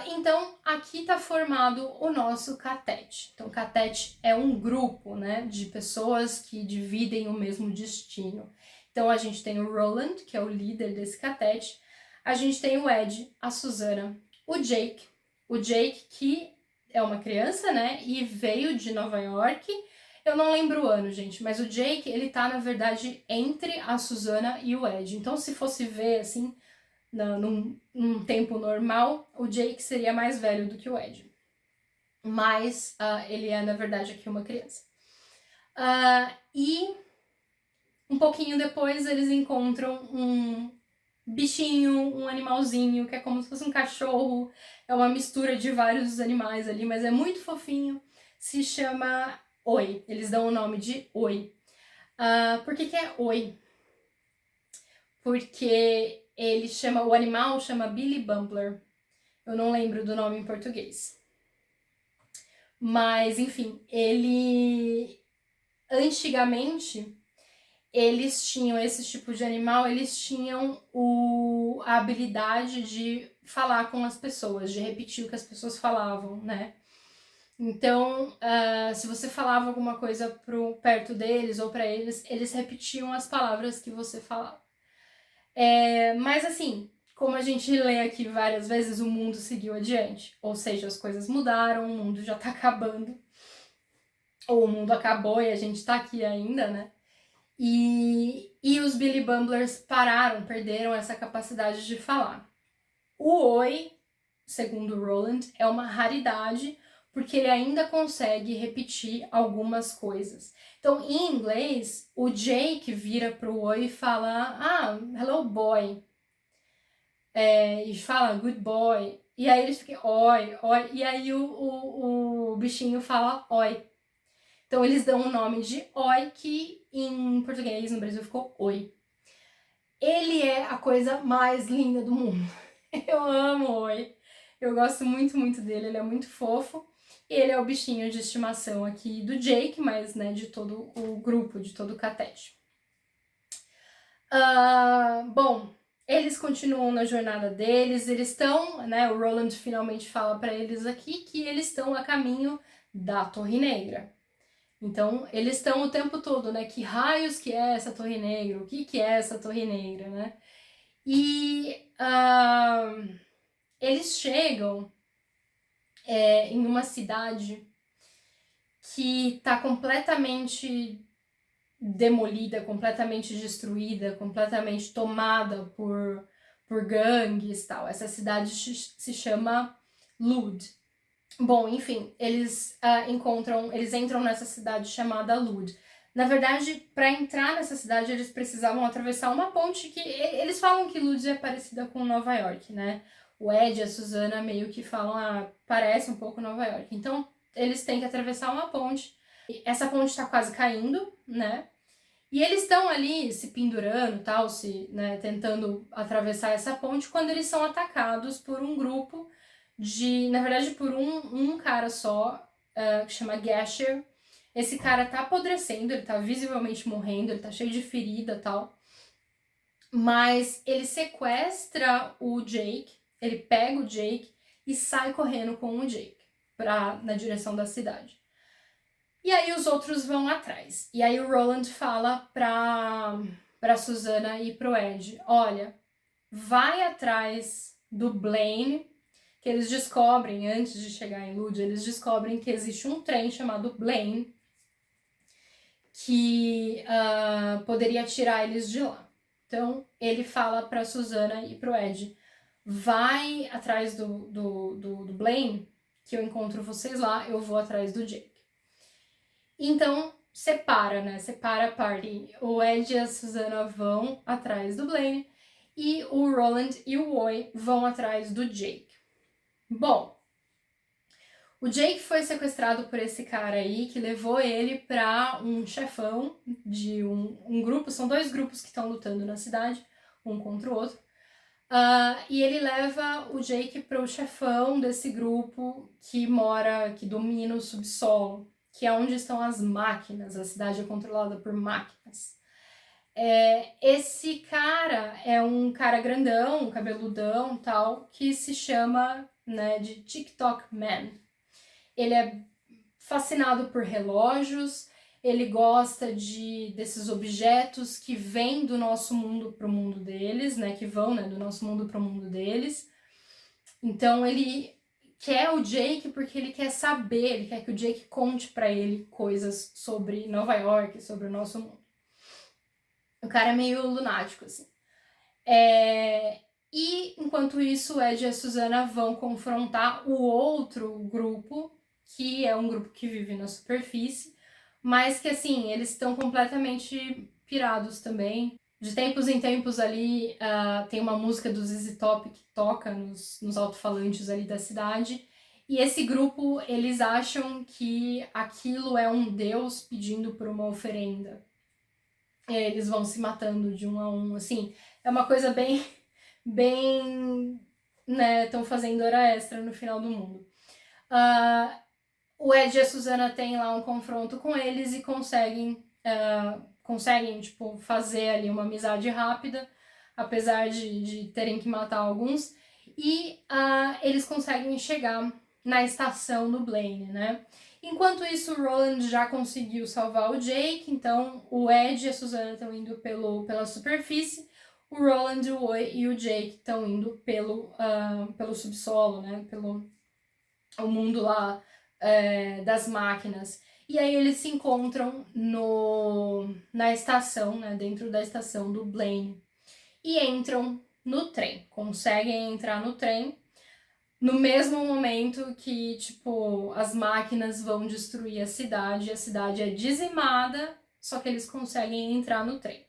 Speaker 1: Então, aqui está formado o nosso catete. Então, catete é um grupo, né, de pessoas que dividem o mesmo destino. Então, a gente tem o Roland, que é o líder desse catete. A gente tem o Ed, a Susana, o Jake. O Jake, que é uma criança, né, e veio de Nova York. Eu não lembro o ano, gente, mas o Jake, ele tá, na verdade, entre a Susana e o Ed. Então, se fosse ver, assim, num tempo normal, o Jake seria mais velho do que o Ed. Mas ele é, na verdade, aqui uma criança. E um pouquinho depois eles encontram um bichinho, um animalzinho, que é como se fosse um cachorro. É uma mistura de vários animais ali, mas é muito fofinho. Se chama Oi. Eles dão o nome de Oi. Por que é Oi? Porque o animal chama Billy Bumbler. Eu não lembro do nome em português. Mas, enfim, antigamente, eles tinham esse tipo de animal, eles tinham a habilidade de falar com as pessoas, de repetir o que as pessoas falavam, né? Então, se você falava alguma coisa perto deles ou para eles, eles repetiam as palavras que você falava. Mas assim, como a gente lê aqui várias vezes, o mundo seguiu adiante. Ou seja, as coisas mudaram, o mundo já tá acabando. Ou o mundo acabou e a gente tá aqui ainda, né? E os Billy Bumblers perderam essa capacidade de falar. O Oi, segundo Roland, é uma raridade, porque ele ainda consegue repetir algumas coisas. Então, em inglês, o Jake vira pro Oi e fala, hello boy. E fala good boy. E aí eles ficam oi, oi. E aí o bichinho fala oi. Então eles dão o nome de Oi, que em português no Brasil ficou Oi. Ele é a coisa mais linda do mundo. Eu amo Oi. Eu gosto muito, muito dele. Ele é muito fofo. Ele é o bichinho de estimação aqui do Jake, mas, né, de todo o grupo, de todo o catete. Bom, eles continuam na jornada deles. Eles estão, né, o Roland finalmente fala para eles aqui que eles estão a caminho da Torre Negra. Então, eles estão o tempo todo, né? Que raios que é essa Torre Negra? O que é essa Torre Negra, né? E eles chegam em uma cidade que está completamente demolida, completamente destruída, completamente tomada por gangues e tal. Essa cidade se chama Lud. Bom, enfim, eles entram nessa cidade chamada Lud. Na verdade, para entrar nessa cidade, eles precisavam atravessar uma ponte que eles falam que Lud é parecida com Nova York, né? O Ed e a Susana meio que falam, parece um pouco Nova York. Então, eles têm que atravessar uma ponte. Essa ponte tá quase caindo, né? E eles estão ali se pendurando, tal, tentando atravessar essa ponte, quando eles são atacados por um grupo na verdade, por um cara só, que chama Gasher. Esse cara tá apodrecendo, ele tá visivelmente morrendo, ele tá cheio de ferida e tal. Mas ele sequestra o Jake, ele pega o Jake e sai correndo com o Jake na direção da cidade. E aí os outros vão atrás. E aí o Roland fala pra Susana e pro Ed, olha, vai atrás do Blaine, que eles descobrem, antes de chegar em Lud, eles descobrem que existe um trem chamado Blaine que poderia tirar eles de lá. Então, ele fala pra Susana e pro Ed, vai atrás do Blaine, que eu encontro vocês lá, eu vou atrás do Jake. Então, separa, né? Separa a party. O Ed e a Susana vão atrás do Blaine e o Roland e o Oi vão atrás do Jake. Bom, o Jake foi sequestrado por esse cara aí, que levou ele pra um chefão de um grupo, são 2 grupos que estão lutando na cidade, um contra o outro. E ele leva o Jake pro chefão desse grupo que domina o subsolo, que é onde estão as máquinas, a cidade é controlada por máquinas. Esse cara é um cara grandão, um cabeludão tal, que se chama, né, de TikTok Man. Ele é fascinado por relógios, ele gosta desses objetos que vêm do nosso mundo para o mundo deles, né, que vão, né, do nosso mundo para o mundo deles. Então ele quer o Jake porque ele quer saber, ele quer que o Jake conte para ele coisas sobre Nova York, sobre o nosso mundo. O cara é meio lunático, assim. E, enquanto isso, o Ed e a Susana vão confrontar o outro grupo, que é um grupo que vive na superfície, mas que, assim, eles estão completamente pirados também. De tempos em tempos ali, tem uma música do ZZ Top que toca nos alto-falantes ali da cidade, e esse grupo, eles acham que aquilo é um deus pedindo por uma oferenda. Eles vão se matando de um a um, assim, é uma coisa bem, né, estão fazendo hora extra no final do mundo. O Ed e a Susana têm lá um confronto com eles e conseguem, tipo, fazer ali uma amizade rápida, apesar de terem que matar alguns, e eles conseguem chegar na estação do Blaine, né? Enquanto isso, o Roland já conseguiu salvar o Jake, então o Ed e a Susana estão indo pela superfície, o Roland, o Oi e o Jake estão indo pelo subsolo, né? Pelo o mundo lá das máquinas. E aí eles se encontram na estação, né? Dentro da estação do Blaine. E entram no trem. Conseguem entrar no trem no mesmo momento que, tipo, as máquinas vão destruir a cidade é dizimada, só que eles conseguem entrar no trem.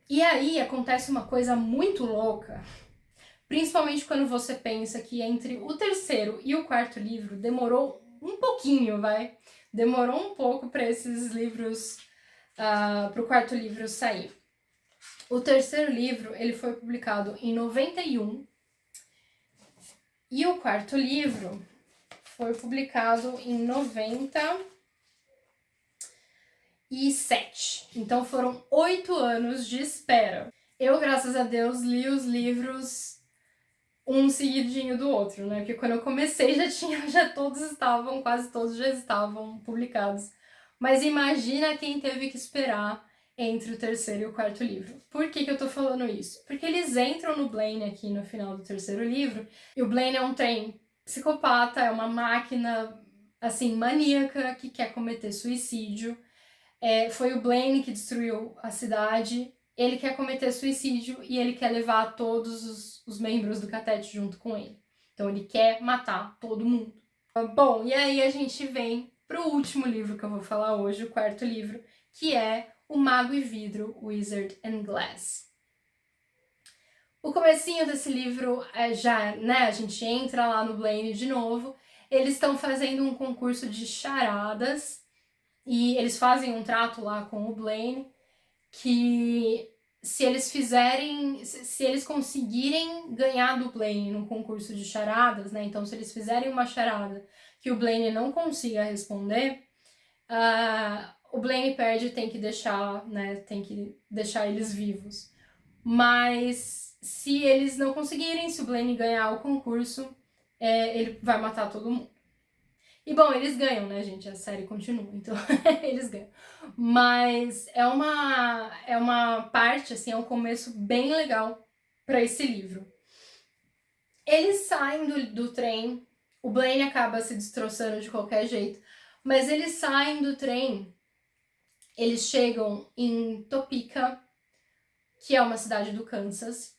Speaker 1: E aí acontece uma coisa muito louca, principalmente quando você pensa que entre o terceiro e o quarto livro demorou um pouquinho, demorou um pouco para esses livros, para o quarto livro sair. O terceiro livro ele foi publicado em 91 e o quarto livro foi publicado em 97. Então foram 8 anos de espera. Eu, graças a Deus, li os livros um seguidinho do outro, né? Porque quando eu comecei quase todos já estavam publicados. Mas imagina quem teve que esperar entre o terceiro e o quarto livro. Por que eu tô falando isso? Porque eles entram no Blaine aqui no final do terceiro livro, e o Blaine é um trem psicopata, é uma máquina, assim, maníaca que quer cometer suicídio. Foi o Blaine que destruiu a cidade. ele quer cometer suicídio e ele quer levar todos os membros do Catete junto com ele. Então ele quer matar todo mundo. Bom, e aí a gente vem pro último livro que eu vou falar hoje, o quarto livro, que é O Mago e Vidro, Wizard and Glass. O comecinho desse livro já, né, a gente entra lá no Blaine de novo, eles estão fazendo um concurso de charadas e eles fazem um trato lá com o Blaine que se eles conseguirem ganhar do Blaine no concurso de charadas, né, então se eles fizerem uma charada que o Blaine não consiga responder, o Blaine perde e tem que deixar eles vivos. Mas se eles não conseguirem, se o Blaine ganhar o concurso, ele vai matar todo mundo. E bom, eles ganham, né, gente? A série continua, então eles ganham. Mas é uma parte, assim, é um começo bem legal para esse livro. Eles saem do trem, o Blaine acaba se destroçando de qualquer jeito, mas eles saem do trem, eles chegam em Topeka, que é uma cidade do Kansas,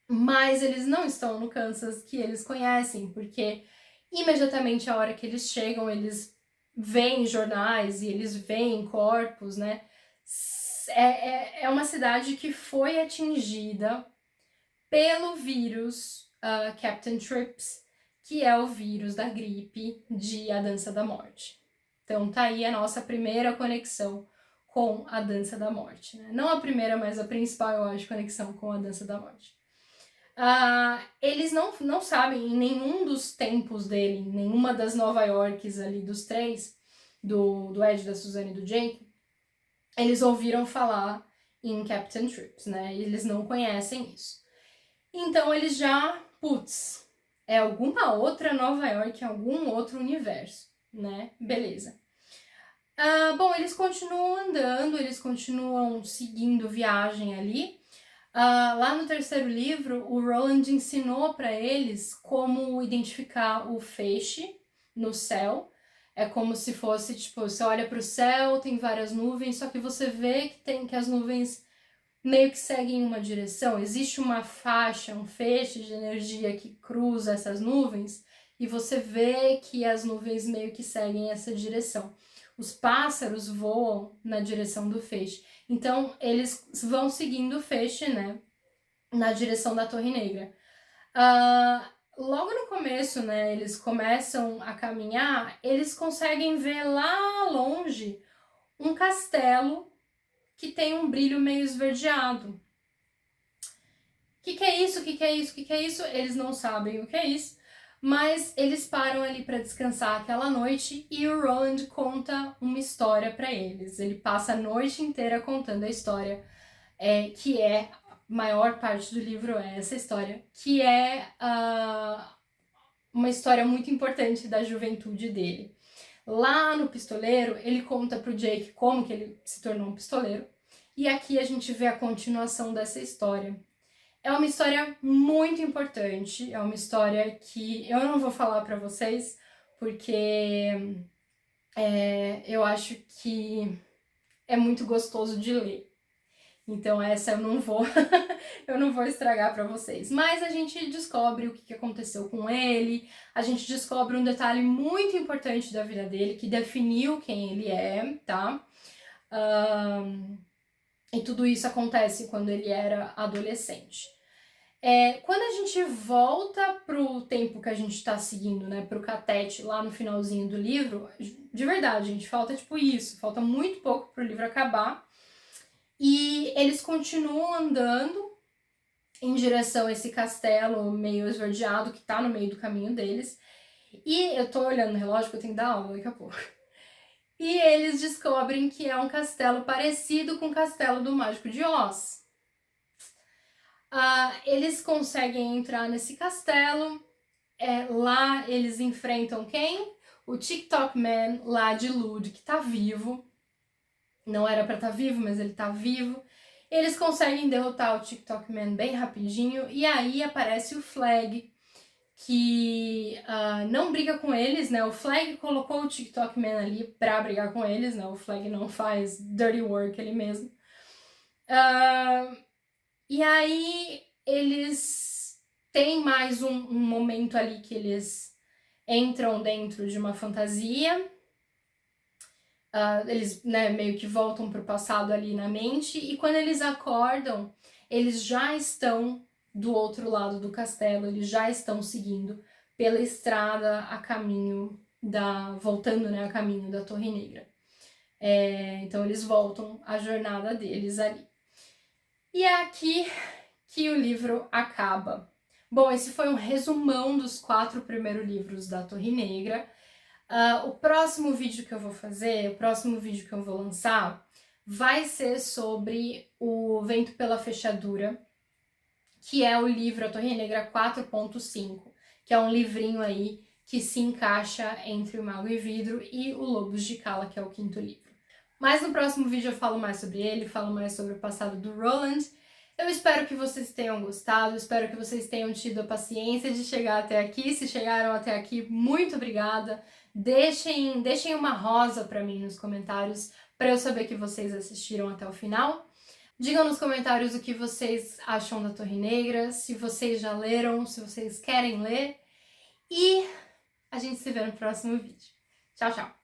Speaker 1: mas eles não estão no Kansas que eles conhecem, porque imediatamente a hora que eles chegam, eles veem jornais e eles veem corpos, né? É uma cidade que foi atingida pelo vírus Captain Trips, que é o vírus da gripe de A Dança da Morte. Então tá aí a nossa primeira conexão com A Dança da Morte, né? Não a primeira, mas a principal, eu acho, conexão com A Dança da Morte. Eles não sabem, em nenhum dos tempos dele, em nenhuma das Nova Yorks ali dos três, do Ed, da Suzanne e do Jake, eles ouviram falar em Captain Trips, né? Eles não conhecem isso. Então eles já, é alguma outra Nova York, algum outro universo, né? Beleza. Bom, eles continuam andando, eles continuam seguindo viagem ali. Lá no terceiro livro, o Roland ensinou para eles como identificar o feixe no céu. É como se fosse, tipo, você olha para o céu, tem várias nuvens, só que você vê que as nuvens meio que seguem uma direção. Existe uma faixa, um feixe de energia que cruza essas nuvens e você vê que as nuvens meio que seguem essa direção. Os pássaros voam na direção do feixe. Então, eles vão seguindo o feixe, né, na direção da Torre Negra. Logo no começo, né, eles começam a caminhar, eles conseguem ver lá longe um castelo que tem um brilho meio esverdeado. O que é isso? O que é isso? O que é isso? Eles não sabem o que é isso, mas eles param ali para descansar aquela noite e o Roland conta uma história para eles. Ele passa a noite inteira contando a história, que é a maior parte do livro, é essa história, que é uma história muito importante da juventude dele. Lá no pistoleiro, ele conta pro Jake como que ele se tornou um pistoleiro, e aqui a gente vê a continuação dessa história. É uma história muito importante, é uma história que eu não vou falar para vocês, porque eu acho que é muito gostoso de ler. Então essa eu não vou eu não vou estragar para vocês. Mas a gente descobre o que aconteceu com ele, a gente descobre um detalhe muito importante da vida dele, que definiu quem ele é, tá? E tudo isso acontece quando ele era adolescente. Quando a gente volta pro tempo que a gente tá seguindo, né, pro Catete, lá no finalzinho do livro, de verdade, gente, falta tipo isso, falta muito pouco pro livro acabar. E eles continuam andando em direção a esse castelo meio esverdeado que tá no meio do caminho deles. E eu tô olhando no relógio que eu tenho que dar aula daqui a pouco. E eles descobrem que é um castelo parecido com o castelo do Mágico de Oz. Eles conseguem entrar nesse castelo. Lá eles enfrentam quem? O TikTok Man lá de Lud, que tá vivo. Não era pra estar vivo, mas ele tá vivo. Eles conseguem derrotar o TikTok Man bem rapidinho. E aí aparece o Flag, que não briga com eles, né? O Flag colocou o TikTok Man ali pra brigar com eles, né? O Flag não faz dirty work ele mesmo. E aí eles têm mais um momento ali que eles entram dentro de uma fantasia. Eles, né, meio que voltam pro passado ali na mente, e quando eles acordam, eles já estão do outro lado do castelo, eles já estão seguindo pela estrada a caminho voltando, né, a caminho da Torre Negra. Então eles voltam a jornada deles ali. E é aqui que o livro acaba. Bom, esse foi um resumão dos 4 primeiros livros da Torre Negra. O próximo vídeo que eu vou fazer, o próximo vídeo que eu vou lançar, vai ser sobre O Vento pela Fechadura, que é o livro A Torre Negra 4.5, que é um livrinho aí que se encaixa entre O Mago e Vidro e O Lobos de Cala, que é o 5º livro. Mas no próximo vídeo eu falo mais sobre ele, falo mais sobre o passado do Roland. Eu espero que vocês tenham gostado, espero que vocês tenham tido a paciência de chegar até aqui. Se chegaram até aqui, muito obrigada. Deixem uma rosa pra mim nos comentários, para eu saber que vocês assistiram até o final. Digam nos comentários o que vocês acham da Torre Negra, se vocês já leram, se vocês querem ler. E a gente se vê no próximo vídeo. Tchau, tchau!